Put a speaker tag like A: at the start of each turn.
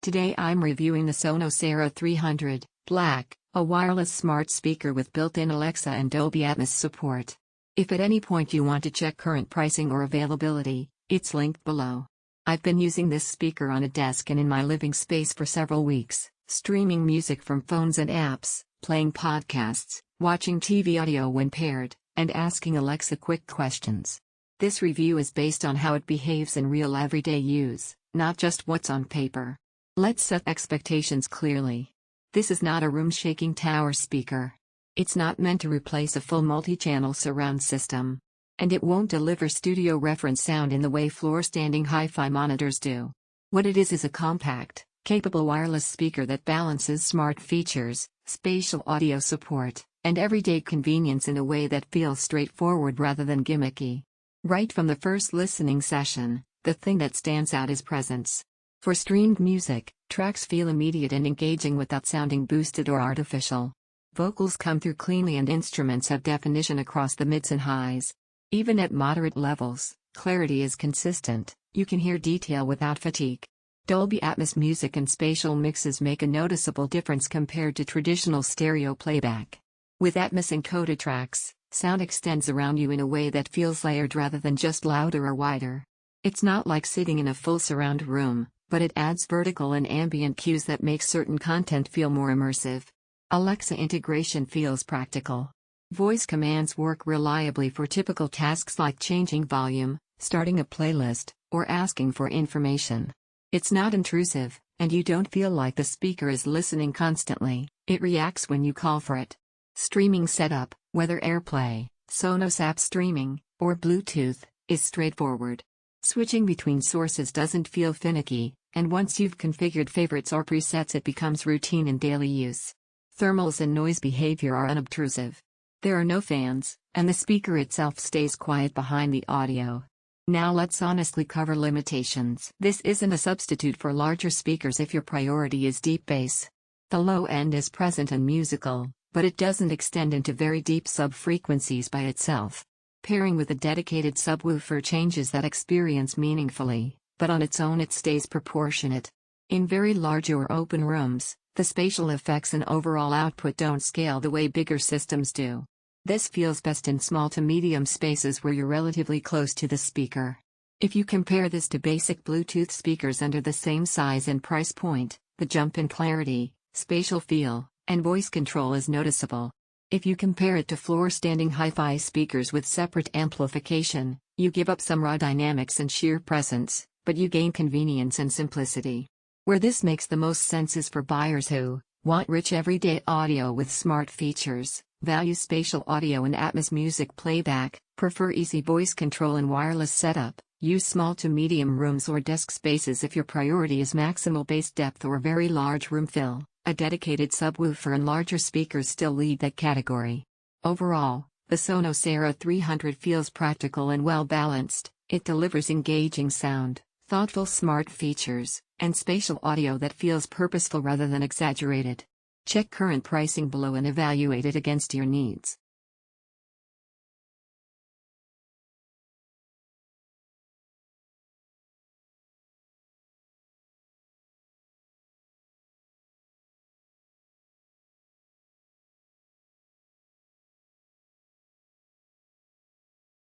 A: Today I'm reviewing the Sonos Era 300 Black, a wireless smart speaker with built-in Alexa and Dolby Atmos support. If at any point you want to check current pricing or availability, it's linked below. I've been using this speaker on a desk and in my living space for several weeks, streaming music from phones and apps, playing podcasts, watching TV audio when paired, and asking Alexa quick questions. This review is based on how it behaves in real everyday use, not just what's on paper. Let's set expectations clearly. This is not a room-shaking tower speaker. It's not meant to replace a full multi-channel surround system. And it won't deliver studio reference sound in the way floor-standing hi-fi monitors do. What it is a compact, capable wireless speaker that balances smart features, spatial audio support, and everyday convenience in a way that feels straightforward rather than gimmicky. Right from the first listening session, the thing that stands out is presence. For streamed music, tracks feel immediate and engaging without sounding boosted or artificial. Vocals come through cleanly and instruments have definition across the mids and highs. Even at moderate levels, clarity is consistent, you can hear detail without fatigue. Dolby Atmos music and spatial mixes make a noticeable difference compared to traditional stereo playback. With Atmos-encoded tracks, sound extends around you in a way that feels layered rather than just louder or wider. It's not like sitting in a full surround room, but it adds vertical and ambient cues that make certain content feel more immersive. Alexa integration feels practical. Voice commands work reliably for typical tasks like changing volume, starting a playlist, or asking for information. It's not intrusive, and you don't feel like the speaker is listening constantly, it reacts when you call for it. Streaming setup, whether AirPlay, Sonos app streaming, or Bluetooth, is straightforward. Switching between sources doesn't feel finicky, and once you've configured favorites or presets it becomes routine in daily use. Thermals and noise behavior are unobtrusive. There are no fans, and the speaker itself stays quiet behind the audio. Now let's honestly cover limitations. This isn't a substitute for larger speakers if your priority is deep bass. The low end is present and musical, but it doesn't extend into very deep sub-frequencies by itself. Pairing with a dedicated subwoofer changes that experience meaningfully, but on its own it stays proportionate. In very large or open rooms, the spatial effects and overall output don't scale the way bigger systems do. This feels best in small to medium spaces where you're relatively close to the speaker. If you compare this to basic Bluetooth speakers under the same size and price point, the jump in clarity, spatial feel, and voice control is noticeable. If you compare it to floor-standing hi-fi speakers with separate amplification, you give up some raw dynamics and sheer presence, but you gain convenience and simplicity. Where this makes the most sense is for buyers who want rich everyday audio with smart features, value spatial audio and Atmos music playback, prefer easy voice control and wireless setup, use small to medium rooms or desk spaces if your priority is maximal bass depth or very large room fill. A dedicated subwoofer and larger speakers still lead that category. Overall, the Sonos Era 300 feels practical and well-balanced. It delivers engaging sound, thoughtful smart features, and spatial audio that feels purposeful rather than exaggerated. Check current pricing below and evaluate it against your needs.